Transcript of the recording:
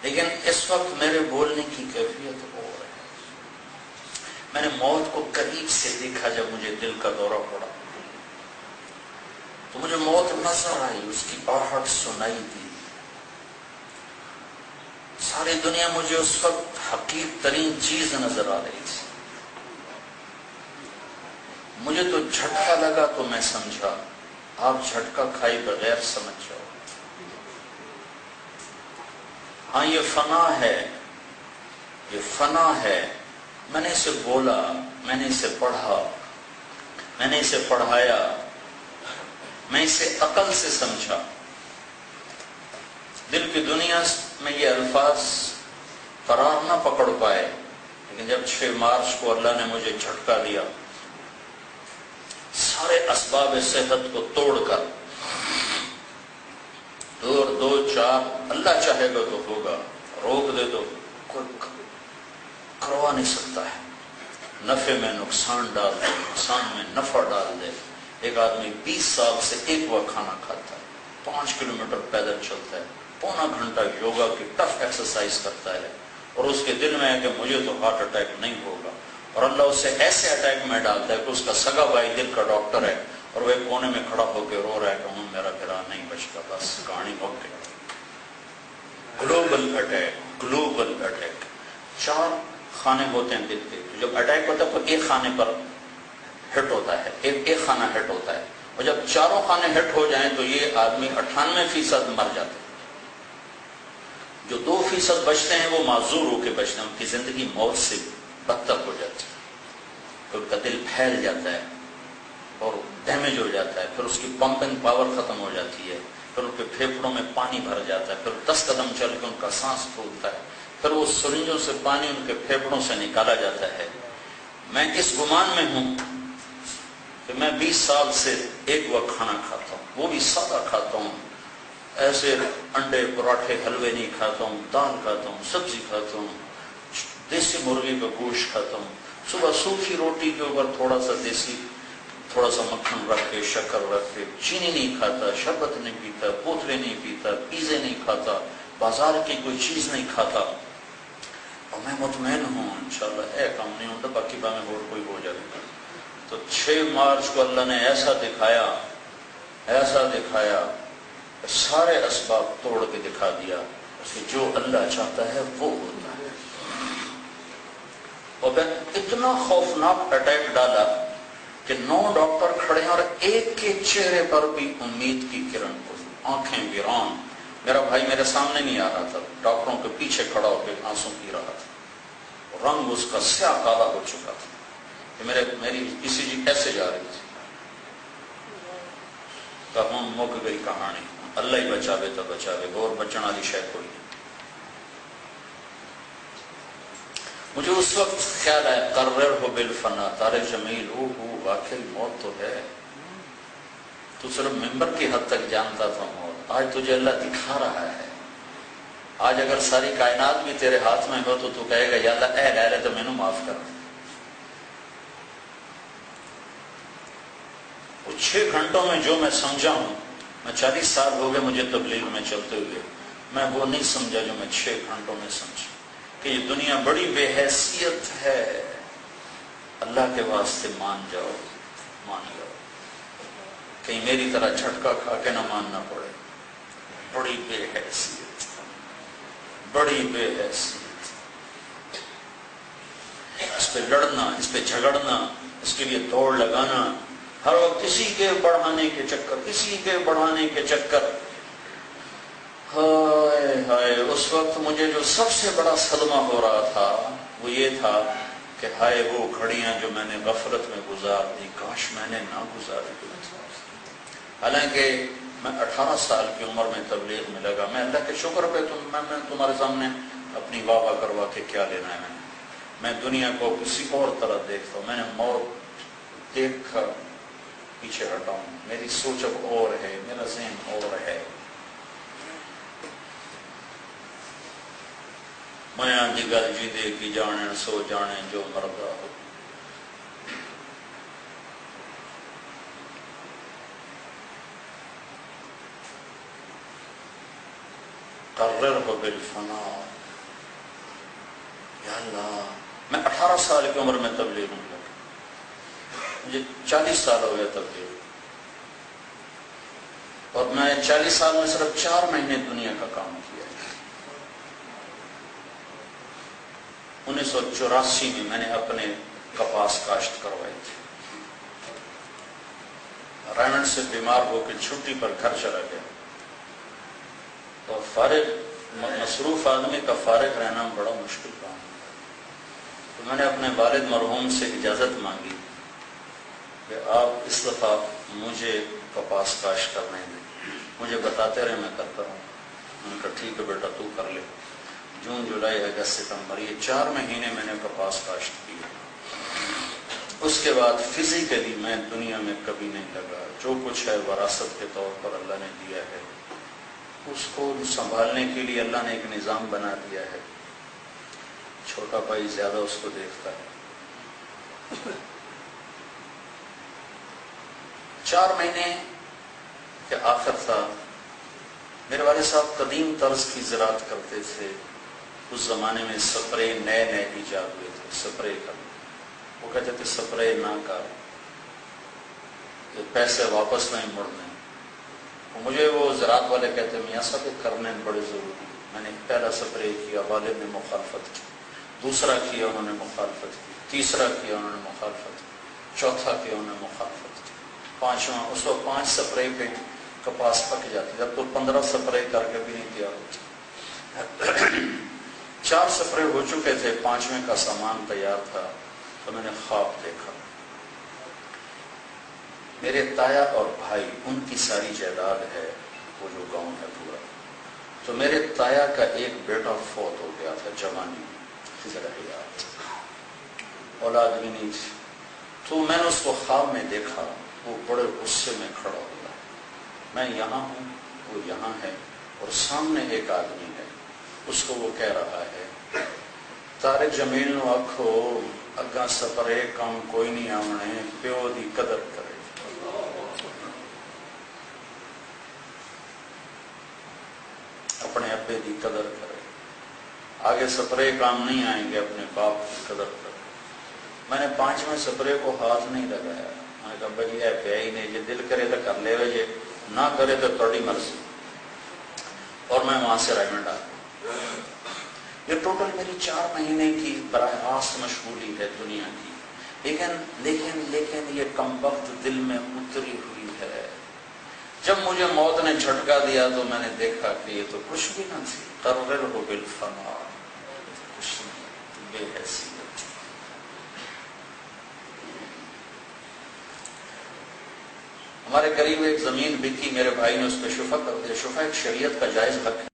لیکن اس وقت میرے بولنے کی کیفیت اور ہے. میں نے موت کو قریب سے دیکھا جب مجھے دل کا دورہ پڑا تو مجھے موت نظر آئی، اس کی آہٹ سنائی دی. ساری دنیا مجھے اس وقت حقیر ترین چیز نظر آ رہی تھی. مجھے تو جھٹکا لگا تو میں سمجھا، آپ جھٹکا کھائی بغیر سمجھ جاؤ. ہاں یہ فنا ہے، یہ فنا ہے. میں نے اسے بولا، میں نے اسے پڑھا، میں نے اسے پڑھایا، میں اسے عقل سے سمجھا. دل کی دنیا میں یہ الفاظ قرار نہ پکڑ پائے، لیکن جب 6 مارچ کو اللہ نے مجھے جھٹکا دیا، سارے اسباب صحت کو توڑ کر 2 4 اللہ چاہے گا تو ہوگا، روک دے تو کوئی کروا نہیں سکتا ہے. نفع میں نقصان ڈال دے، نقصان میں نفع ڈال دے. ایک آدمی 20 سال سے ایک وقت کھانا کھاتا ہے، 5 کلومیٹر پیدل چلتا ہے، پونا گھنٹہ یوگا کی ٹف ایکسرسائز کرتا ہے، اور اس کے دل میں ہے کہ مجھے تو ہارٹ اٹیک نہیں ہوگا، اور اللہ اسے ایسے اٹیک میں ڈالتا ہے کہ اس کا سگا بھائی دل کا ڈاکٹر ہے اور وہ کونے میں کھڑا ہو کے رو رہا ہے کہ میرا گھرا نہیں بچتا، بس کہانی ہو گئی. Global attack, global attack. 4 خانے ہوتے ہیں دل کے. جب اٹیک ہوتا ہے تو ایک خانے پر ہٹ ہوتا ہے، ایک خانہ ہٹ ہوتا ہے، اور جب چاروں خانے ہٹ ہو جائیں تو یہ آدمی 98% مر جاتے ہیں. جو 2% بچتے ہیں وہ معذور ہو کے بچتے ہیں، ان کی زندگی موت سے بدتر ہو جاتی ہے. ان کا دل پھیل جاتا ہے اور ڈیمیج ہو جاتا ہے، پھر اس کی پمپنگ پاور ختم ہو جاتی ہے، پھر ان کے پھیپھڑوں میں پانی بھر جاتا ہے، پھر 10 قدم چل کے ان کا سانس پھولتا ہے، پھر وہ سرنجوں سے پانی ان کے پھیپھڑوں سے نکالا جاتا ہے. میں اس گمان میں ہوں کہ میں 20 سال سے ایک وقت کھانا کھاتا ہوں، وہ بھی سادہ کھاتا ہوں، ایسے انڈے پراٹھے حلوے نہیں کھاتا ہوں، دال کھاتا ہوں، سبزی کھاتا ہوں، دیسی مرغی کا گوشت کھاتا ہوں. صبح سوکھی روٹی کے اوپر تھوڑا سا مکھن رکھ کے، شکر رکھ کے. چینی نہیں کھاتا، شربت نہیں پیتا، بوتلیں نہیں پیتا، پیزے نہیں کھاتا، بازار کی کوئی چیز نہیں کھاتا. اور میں مطمئن ہوں انشاءاللہ ہے کام نہیں ہوتا، باقی با میں اور کوئی ہو جائے گا. تو 6 مارچ کو اللہ نے ایسا دکھایا، سارے اسباب توڑ کے دکھا دیا کہ جو اللہ چاہتا ہے وہ ہوتا ہے. اور پھر اتنا خوفناک اٹیک ڈالا کہ 9 ڈاکٹر کھڑے ہیں اور ایک کے چہرے پر بھی امید کی کرن کوئی، آنکھیں ویران. میرا بھائی میرے سامنے نہیں آ رہا تھا، ڈاکٹروں کے پیچھے کھڑا ہو کے آنسو پی رہا تھا، رنگ اس کا سیاہ کالا ہو چکا تھا کہ میری ECG ایسے جا رہی تھی. کہاں مک گئی کہانی، اللہ ہی بچاوے تو بچاوے، اور بچن والی شے کوئی نہیں. مجھے اس وقت خیال آیا قرر ہو بالفنا، طارق جمیل ہو واقعی موت تو ہے، تو صرف ممبر کی حد تک جانتا تھا موت. آج تجھے اللہ دکھا رہا ہے. آج اگر ساری کائنات بھی تیرے ہاتھ میں ہو تو کہے گا یا اللہ اے لے تو میں نے معاف کر. وہ 6 گھنٹوں میں جو میں سمجھا ہوں، میں 40 سال ہو گئے مجھے تبلیغ میں چلتے ہوئے، میں وہ نہیں سمجھا جو میں 6 گھنٹوں میں سمجھا. کہ یہ دنیا بڑی بے حیثیت ہے، اللہ کے واسطے مان جاؤ، کہیں میری طرح جھٹکا کھا کے نہ ماننا پڑے. بڑی بے حیثیت، بڑی بے حیثیت. اس پہ لڑنا، اس پہ جھگڑنا، اس کے لیے دوڑ لگانا، ہر وقت کسی کے بڑھانے کے چکر. ہائے ہائے. اس وقت مجھے جو سب سے بڑا صدمہ ہو رہا تھا وہ یہ تھا کہ ہائے وہ گھڑیاں جو میں نے غفلت میں گزار دی، کاش میں نے نہ گزاری. حالانکہ میں 18 سال کی عمر میں تبلیغ میں لگا. میں اللہ کے شکر پہ میں تمہارے سامنے اپنی واہ واہ کروا کے کیا لینا ہے. میں دنیا کو کسی اور طرح دیکھتا ہوں. میں نے موت دیکھ کر پیچھے ہٹا ہوں. میری سوچ اب اور ہے، میرا ذہن اور ہے. میاں دی گل جی دے کی جانے سو جانے جو مردا ہو. قررہ بالفنا. یا اللہ، میں 18 سال کی عمر میں تبلیغ میں لگا، مجھے 40 سال ہو گیا تبلیغ، اور میں 40 سال میں صرف 4 مہینے دنیا کا کام کیا. 1984 میں نے اپنے کپاس کاشت کروائی تھی. رائمنڈ سے بیمار ہو کے چھٹی پر گھر چلا گیا. تو فارغ مصروف آدمی کا فارغ رہنا بڑا مشکل کام ہے. تو میں نے اپنے والد مرحوم سے اجازت مانگی کہ آپ اس دفعہ مجھے کپاس کاشت کرنے دیں، مجھے بتاتے رہے، میں کرتا رہوں. میں نے کہا ٹھیک ہے بیٹا تو کر لے. جون جولائی اگست ستمبر یہ 4 مہینے میں نے کپاس کاشت کی. اس کے بعد فزیکلی میں دنیا میں کبھی نہیں لگا. جو کچھ ہے وراثت کے طور پر اللہ نے دیا ہے، اس کو سنبھالنے کے لیے اللہ نے ایک نظام بنا دیا ہے. چھوٹا بھائی زیادہ اس کو دیکھتا ہے. 4 مہینے کے آخر تھا. میرے والد صاحب قدیم طرز کی زراعت کرتے تھے. اس زمانے میں سپرے نئے ایجاد ہوئے تھے. سپرے کا وہ کہتے تھے سپرے نہ کر، پیسے واپس نہیں مڑنے. مجھے وہ زراعت والے کہتے میاں صاحب کرنے بڑے ضروری. میں نے پہلا سپرے کیا، والد نے مخالفت کی. دوسرا کیا انہوں نے مخالفت کی. تیسرا کیا انہوں نے مخالفت کی. چوتھا کیا انہوں نے مخالفت کی. پانچواں، اس کو 5 سپرے پہ کپاس پک جاتی. جب تو 15 سپرے کر کے بھی نہیں تیار ہوتی. 4 سپرے ہو چکے تھے، 5ویں کا سامان تیار تھا. تو میں نے خواب دیکھا، میرے تایا اور بھائی ان کی ساری جائیداد ہے، وہ جو گاؤں ہے پورا. تو میرے تایا کا ایک بیٹا فوت ہو گیا تھا جوانی میں، خضر حیات، اولاد بھی نہیں تھی. تو میں نے اس کو خواب میں دیکھا، وہ بڑے غصے میں کھڑا ہوا. میں یہاں ہوں، وہ یہاں ہے، اور سامنے ایک آدمی ہے. اس کو وہ کہہ رہا ہے طارق جمیل نو آکھو اگاں سپرے کام کوئی نہیں آونے، پیو دی قدر کرے. اپنے ابے دی قدر کرے، آگے سپرے کام نہیں آئیں گے، اپنے باپ کی قدر کرے. میں نے 5ویں سپرے کو ہاتھ نہیں لگایا. میں نے کہا بھائی ہے پیا ہی نہیں، جی دل کرے تو کر لے، جی نہ کرے تو تھوڑی مرضی. اور میں وہاں سے رائمنڈ آ گیا. یہ ٹوٹل میری 4 مہینے کی براہ راست مشغولی ہے دنیا کی. لیکن یہ کمبخت دل میں اتری ہوئی ہے. جب مجھے موت نے جھٹکا دیا تو میں نے دیکھا کہ یہ تو کچھ بھی نہ تھی. قرر ہو بالفنا، کچھ نہیں، بے حیثیت. ہمارے قریب ایک زمین بکی، میرے بھائی نے اس پہ شفا کر دیا. شفا ایک شریعت کا جائز حق ہے.